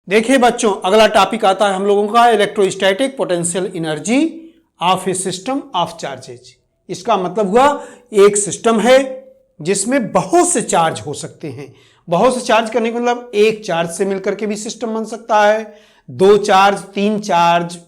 देखिए बच्चों, अगला टॉपिक आता है हम लोगों का electrostatic potential energy of A system of charges. इसका मतलब हुआ एक सिस्टम है जिसमें बहुत से चार्ज हो सकते हैं। बहुत से चार्ज करने का मतलब एक चार्ज से मिलकर के भी सिस्टम बन सकता है, दो चार्ज,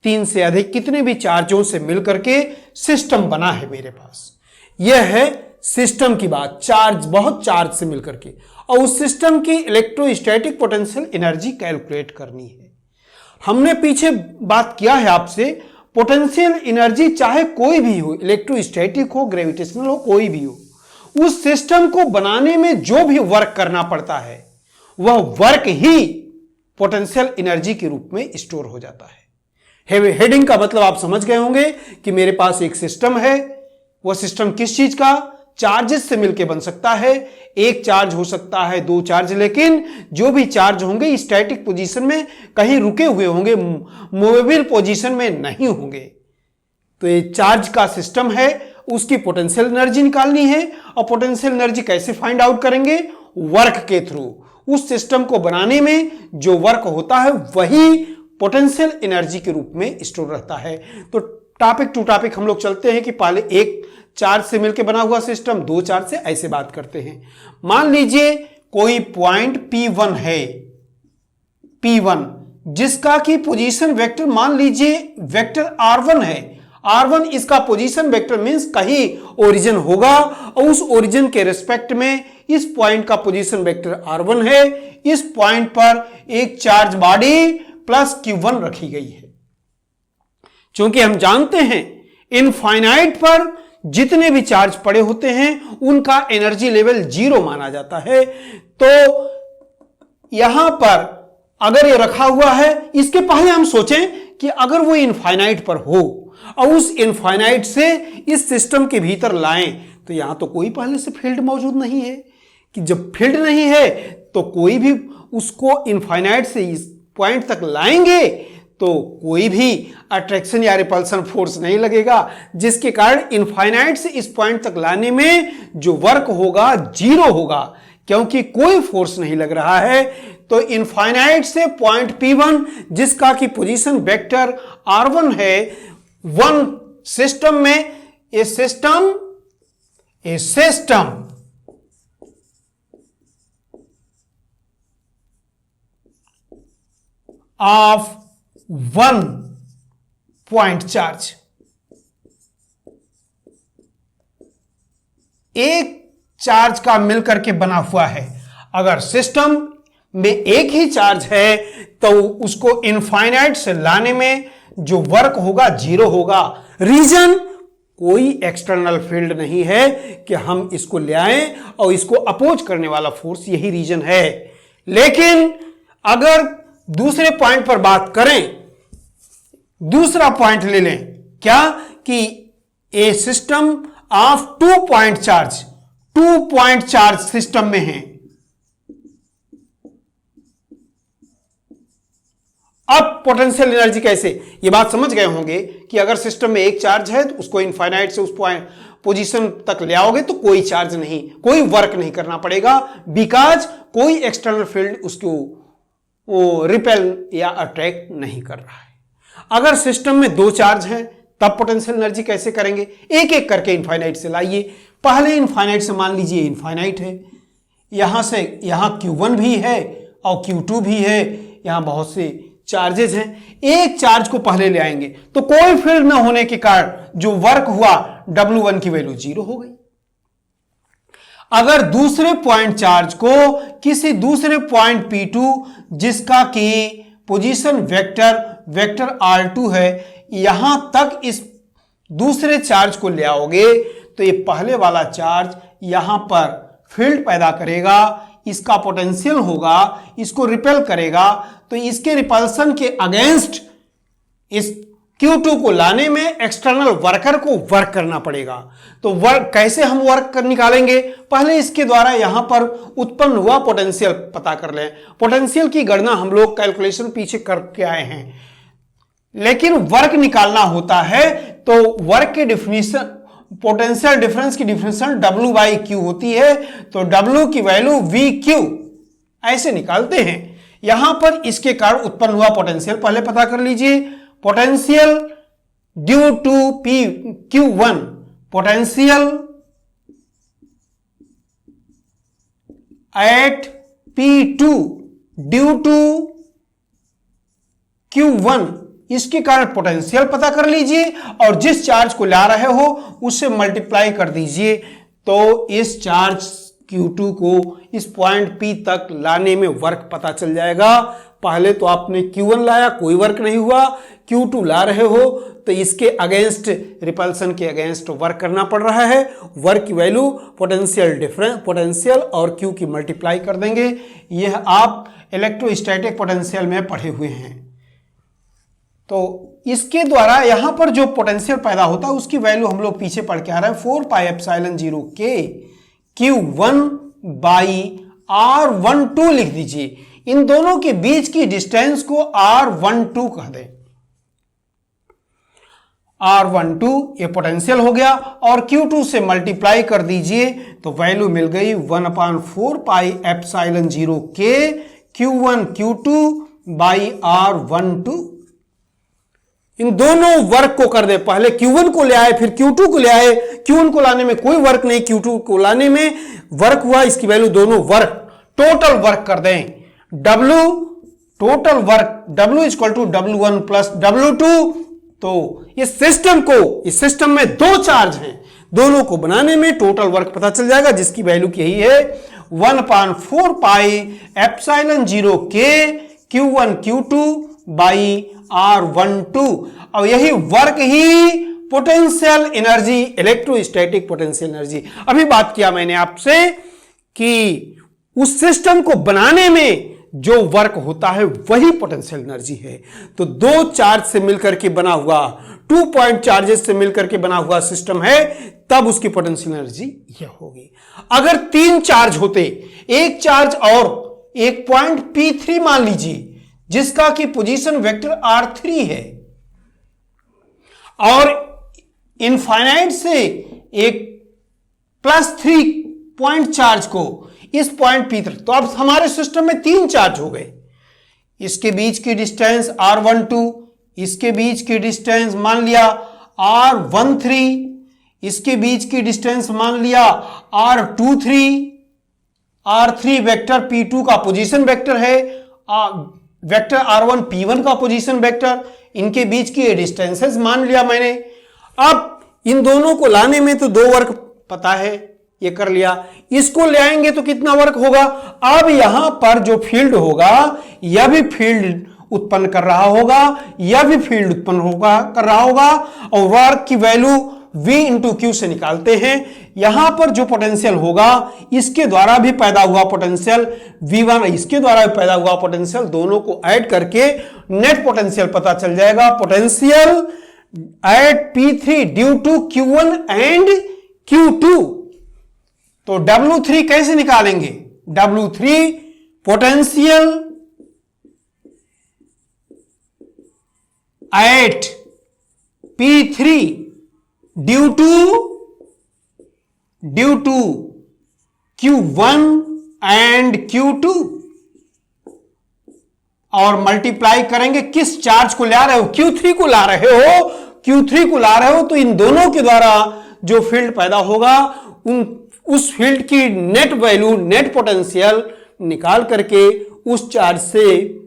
तीन से अधिक कितने भी चार्जों से मिलकर के सिस्टम बना है मेरे पास। यह है सिस्टम की बात, चार्ज बहुत चार्ज से मिलकर के, और उस सिस्टम की इलेक्ट्रोस्टैटिक पोटेंशियल एनर्जी कैलकुलेट करनी है। हमने पीछे बात किया है आपसे, पोटेंशियल एनर्जी चाहे कोई भी हो, इलेक्ट्रोस्टैटिक हो, ग्रेविटेशनल हो, कोई भी हो, उस सिस्टम को बनाने में जो भी वर्क करना पड़ता है वह वर्क ही पोटेंशियल एनर्जी के रूप में स्टोर हो जाता है। हेडिंग का मतलब आप समझ गए होंगे कि मेरे पास एक सिस्टम है, वह सिस्टम किस चीज का, चार्जेस से मिलकर बन सकता है। एक चार्ज हो सकता है, दो चार्ज, लेकिन जो भी चार्ज होंगे स्टैटिक पोजीशन में कहीं रुके हुए होंगे, मूवेबल पोजीशन में नहीं होंगे। तो ये चार्ज का सिस्टम है, उसकी पोटेंशियल एनर्जी निकालनी है। और पोटेंशियल एनर्जी कैसे फाइंड आउट करेंगे? वर्क के थ्रू। उस सिस्टम को बनाने में जो वर्क होता है वही पोटेंशियल एनर्जी के रूप में स्टोर रहता है। तो टॉपिक टू टॉपिक हम लोग चलते हैं कि पहले एक चार्ज से मिलकर बना हुआ सिस्टम, दो चार्ज से, ऐसे बात करते हैं। मान लीजिए कोई पॉइंट P1 है, P1 जिसका की पोजीशन वेक्टर मान लीजिए वेक्टर R1 है। R1 इसका पोजीशन वेक्टर मींस कहीं ओरिजिन होगा और उस ओरिजिन के रिस्पेक्ट में इस पॉइंट का पोजीशन वेक्टर R1 है। इस पॉइंट पर एक चार्ज बॉडी प्लस Q1 रखी गई है। क्योंकि हम जानते हैं इनफाइनाइट पर जितने भी चार्ज पड़े होते हैं उनका एनर्जी लेवल 0 माना जाता है। तो यहां पर अगर ये रखा हुआ है, इसके पहले हम सोचें कि अगर वो इनफाइनाइट पर हो और उस इनफाइनाइट से इस सिस्टम के भीतर लाएं, तो यहां तो कोई पहले से फील्ड मौजूद नहीं है। कि जब फील्ड नहीं है तो कोई भी उसको इनफाइनाइट से इस पॉइंट तक लाएंगे तो कोई भी अट्रैक्शन या रिपल्सन फोर्स नहीं लगेगा, जिसके कारण इनफाइनाइट से इस पॉइंट तक लाने में जो वर्क होगा 0 होगा, क्योंकि कोई फोर्स नहीं लग रहा है। तो इनफाइनाइट से पॉइंट P1 जिसका की पोजीशन वेक्टर R1 है, वन सिस्टम में a system of one point charge, एक चार्ज का मिलकर के बना हुआ है। अगर सिस्टम में एक ही चार्ज है तो उसको इनफाइनाइट से लाने में जो वर्क होगा 0 होगा। रीजन कोई एक्सटर्नल फील्ड नहीं है कि हम इसको ले आए और इसको अपोज करने वाला फोर्स, यही रीजन है। लेकिन अगर दूसरे पॉइंट पर बात करें, दूसरा पॉइंट ले लें, क्या कि a system of 2 point charge system में है। अब पोटेंशियल एनर्जी कैसे, ये बात समझ गए होंगे कि अगर सिस्टम में एक चार्ज है तो उसको इनफाइनाइट से उस पॉइंट पोजीशन तक ले आओगे तो कोई चार्ज नहीं, कोई वर्क नहीं करना पड़ेगा, बिकॉज कोई एक्सटर्नल फील्ड उसको रिपेल या अट्रैक्ट नहीं कर रहा है। अगर सिस्टम में 2 चार्ज हैं तब पोटेंशियल एनर्जी कैसे करेंगे? एक एक करके इनफाइनाइट से लाइए। पहले इनफाइनाइट से मान लीजिए इनफाइनाइट है, यहां से यहां Q1 भी है और Q2 भी है, यहां बहुत से चार्जेस हैं। एक चार्ज को पहले ले आएंगे तो कोई फील्ड न होने के कारण जो वर्क हुआ W1 की वैल्यू 0 हो गई। अगर दूसरे पॉइंट चार्ज को किसी दूसरे पॉइंट P2 जिसका की पोजीशन वेक्टर R2 है, यहां तक इस दूसरे चार्ज को ले आओगे तो ये पहले वाला चार्ज यहां पर फील्ड पैदा करेगा, इसका पोटेंशियल होगा, इसको रिपेल करेगा, तो इसके रिपल्सन के अगेंस्ट इस Q2 को लाने में एक्सटर्नल वर्कर को वर्क करना पड़ेगा। तो वर्क कैसे हम वर्क निकालेंगे? पहले इसके द्वारा यहां पर उत्पन्न हुआ पोटेंशियल पता कर लें। पोटेंशियल की गणना हम लोग कैलकुलेशन पीछे करके आए हैं, लेकिन वर्क निकालना होता है तो वर्क की डिफिनेशन, पोटेंशियल डिफरेंस की डिफिनेशन W/Q होती है। तो W की वैल्यू VQ ऐसे निकालते हैं। यहां पर इसके कारण उत्पन्न हुआ पोटेंशियल पहले पता कर लीजिए। Potential due to Q1, potential at P2 due to Q1, इसके कारण पोटेंशियल पता कर लीजिए और जिस चार्ज को ला रहे हो उससे मल्टीप्लाई कर दीजिए, तो इस चार्ज Q2 को इस पॉइंट P तक लाने में वर्क पता चल जाएगा। पहले तो आपने Q1 लाया, कोई वर्क नहीं हुआ, Q2 ला रहे हो तो इसके अगेंस्ट, रिपल्सन के अगेंस्ट वर्क करना पड़ रहा है। वर्क की वैल्यू पोटेंशियल डिफरेंस, पोटेंशियल और Q की मल्टीप्लाई कर देंगे। यह आप इलेक्ट्रोस्टैटिक पोटेंशियल में पढ़े हुए हैं। तो इसके द्वारा यहां पर जो पोटेंशियल पैदा होता है उसकी वैल्यू हम लोग पीछे पढ़ के आ रहे हैं, 4πε0 K Q1 बाई R12 लिख दीजिए। इन दोनों के बीच की डिस्टेंस को R12 कह दें। R12 ये पोटेंशियल हो गया और Q2 से मल्टीप्लाई कर दीजिए तो वैल्यू मिल गई 1/4πε0 K Q1 Q2 by R12। इन दोनों वर्क को कर दे, पहले Q1 को ले आए फिर Q2 को ले आए। Q1 को लाने में कोई वर्क नहीं, Q2 को लाने में वर्क हुआ, इसकी वैल्यू दोनों वर्क, टोटल वर्क कर दें। W total work, W equal to W1 plus W2। तो इस सिस्टम में दो चार्ज हैं, दोनों को बनाने में टोटल वर्क पता चल जाएगा, जिसकी वैल्यू यही है 1/4πε0 K Q1 Q2 by R12। और यही वर्क ही potential energy, electrostatic potential energy. अभी बात किया मैंने आपसे कि उस सिस्टम को बनाने में जो वर्क होता है वही पोटेंशियल एनर्जी है। तो दो चार्ज से मिलकर के बना हुआ, 2 पॉइंट चार्जेस से मिलकर के बना हुआ सिस्टम है, तब उसकी पोटेंशियल एनर्जी यह होगी। अगर 3 चार्ज होते, एक चार्ज और एक पॉइंट P3 मान लीजिए जिसका की पोजीशन वेक्टर R3 है, और इनफाइनाइट से एक +3 पॉइंट चार्ज को इस पॉइंट P3, तो अब हमारे सिस्टम में 3 चार्ज हो गए। इसके बीच की डिस्टेंस R12, इसके बीच की डिस्टेंस मान लिया R13, इसके बीच की डिस्टेंस मान लिया R23। R3 वेक्टर P2 का पोजीशन वेक्टर है, वेक्टर R1 P1 का पोजीशन वेक्टर, इनके बीच की डिस्टेंसेस मान लिया मैंने। अब इन दोनों को लाने में तो 2 वर्क पता है, ये कर लिया। इसको ले आएंगे तो कितना वर्क होगा। अब यहां पर जो फील्ड होगा यह भी फील्ड उत्पन्न कर रहा होगा, यह भी फील्ड उत्पन्न कर रहा होगा, और वर्क की वैल्यू V इंटू Q से निकालते हैं। यहां पर जो पोटेंशियल होगा इसके द्वारा भी पैदा हुआ पोटेंशियल V1, इसके द्वारा भी पैदा हुआ पोटेंशियल, दोनों को ऐड करके नेट पोटेंशियल पता चल जाएगा। Potential at P3 due to Q1 and Q2। तो W3 कैसे निकालेंगे। W3 potential at P3 due to Q1 and Q2, और मल्टीप्लाई करेंगे किस चार्ज को ला रहे हो, Q3 को ला रहे हो, Q3 को ला रहे हो, तो इन दोनों के द्वारा जो फील्ड पैदा होगा उस फील्ड की नेट वैल्यू, नेट पोटेंशियल निकाल करके उस चार्ज से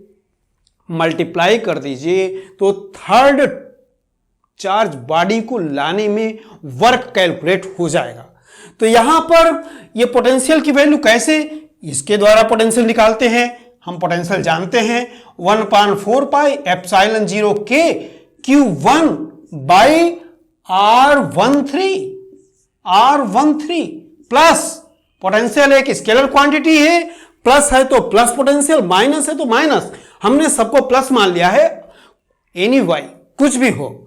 मल्टीप्लाई कर दीजिए, तो थर्ड चार्ज बॉडी को लाने में वर्क कैलकुलेट हो जाएगा। तो यहां पर ये पोटेंशियल की वैल्यू कैसे, इसके द्वारा पोटेंशियल निकालते हैं। हम पोटेंशियल जानते हैं 1/4πε0 K Q1 by R13 plus potential एक स्केलर क्वांटिटी है, प्लस है तो प्लस पोटेंशियल, माइनस है तो माइनस, हमने सबको प्लस मान लिया है, एनीवे कुछ भी हो।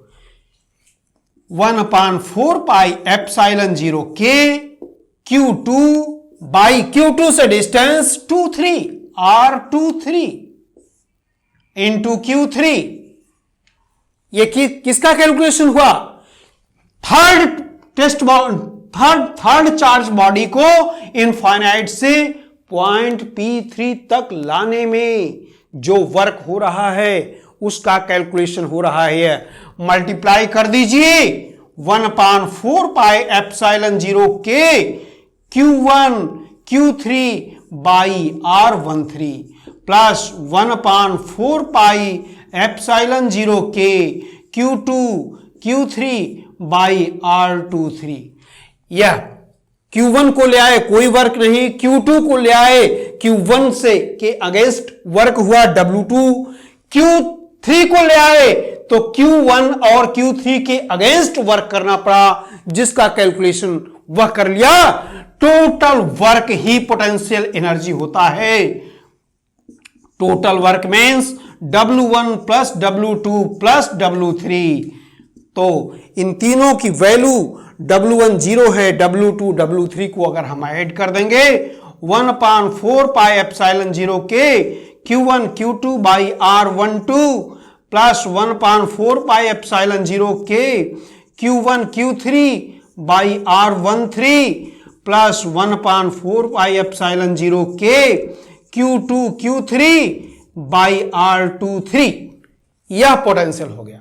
1/4πε0 K Q2 बाई Q2 से डिस्टेंस 23 R23 इंटू Q3। ये किसका कैलकुलेशन हुआ, थर्ड चार्ज बॉडी को इनफाइनाइट से पॉइंट P3 तक लाने में जो वर्क हो रहा है उसका कैलकुलेशन हो रहा है। मल्टीप्लाई कर दीजिए 1/4 पाई एप्सिलॉन 0 के Q1 Q3 by R13 plus 1/4 pi epsilon 0 के Q2 Q3 बाई R23। यह Q1 को ले आए, कोई वर्क नहीं, Q2 को ले आए, Q1 से के अगेंस्ट वर्क हुआ W2, Q3 को ले आए तो Q1 और Q3 के अगेंस्ट वर्क करना पड़ा, जिसका कैलकुलेशन वह कर लिया। टोटल वर्क ही पोटेंशियल एनर्जी होता है। Total work means W1 plus W2 plus W3। तो इन तीनों की वैल्यू W1 0 है, W2 W3 को अगर हम ऐड कर देंगे 1/4 पाई एप्सिलॉन 0 के Q1 Q2 by R12 plus 1/4 pi epsilon 0 के Q1 Q3 by R13 plus 1/4 pi epsilon 0 के Q2 Q3 बाई R23। यह पोटेंशियल हो गया।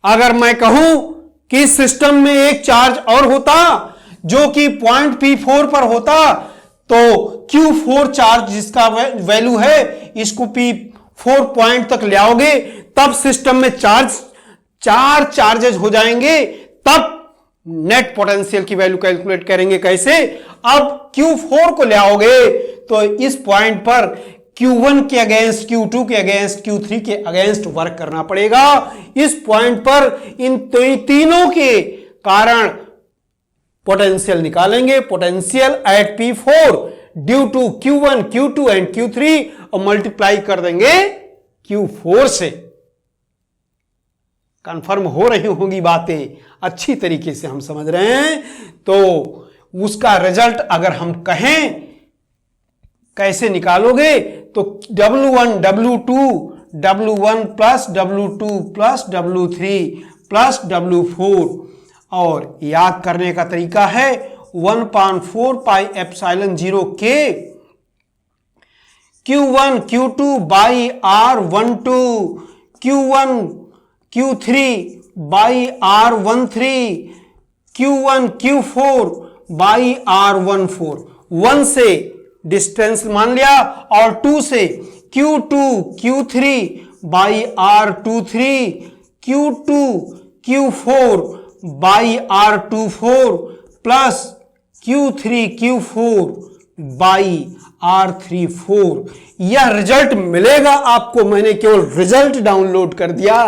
अगर मैं कहूं कि सिस्टम में एक चार्ज और होता जो कि पॉइंट P4 पर होता तो Q4 चार्ज जिसका वैल्यू है इसको P4 पॉइंट तक ले आओगे, तब सिस्टम में चार चार्जेज हो जाएंगे, तब नेट पोटेंशियल की वैल्यू कैलकुलेट करेंगे। कैसे? अब Q4 को ले आओगे तो इस पॉइंट पर Q1 के अगेंस्ट, Q2 के अगेंस्ट, Q3 के अगेंस्ट वर्क करना पड़ेगा। इस पॉइंट पर इन तीनों के कारण पोटेंशियल निकालेंगे। Potential at P4 due to Q1, Q2 and Q3 और मल्टीप्लाई कर देंगे Q4 से। कंफर्म हो रही होंगी बातें, अच्छी तरीके से हम समझ रहे हैं। तो उसका रिजल्ट अगर हम कहें कैसे निकालोगे तो W1 W2 W1 plus W2 plus W3 plus W4, और याद करने का तरीका है 1/4 पाई एप्सिलॉन 0 के Q1 Q2 by R12 Q1 Q3 by R13 Q1 Q4 by R14। 1 से डिस्टेंस मान लिया और 2 से Q2 Q3 by R23 Q2 Q4 by R24 plus Q3 Q4 by R34। यह रिजल्ट मिलेगा आपको। मैंने केवल रिजल्ट डाउनलोड कर दिया,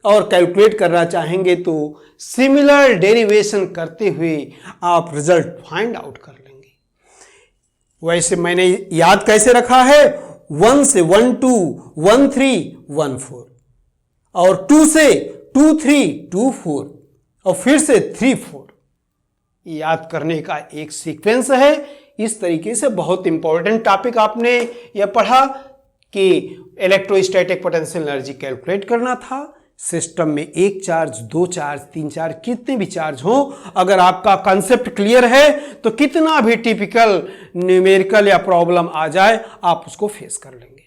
और कैलकुलेट करना चाहेंगे तो सिमिलर डेरिवेशन करते हुए आप रिजल्ट फाइंड आउट कर लेंगे। वैसे मैंने याद कैसे रखा है, 1 से 1 2 1 3 1 4 और 2 से 2 3 2 4 और फिर से 3 4। याद करने का एक सीक्वेंस है। इस तरीके से बहुत इंपॉर्टेंट टॉपिक आपने यह पढ़ा कि इलेक्ट्रोस्टैटिक पोटेंशियल एनर्जी कैलकुलेट करना था। सिस्टम में एक चार्ज, दो चार्ज, तीन चार्ज, कितने भी चार्ज हो, अगर आपका कंसेप्ट क्लियर है तो कितना भी टिपिकल न्यूमेरिकल या प्रॉब्लम आ जाए आप उसको फेस कर लेंगे।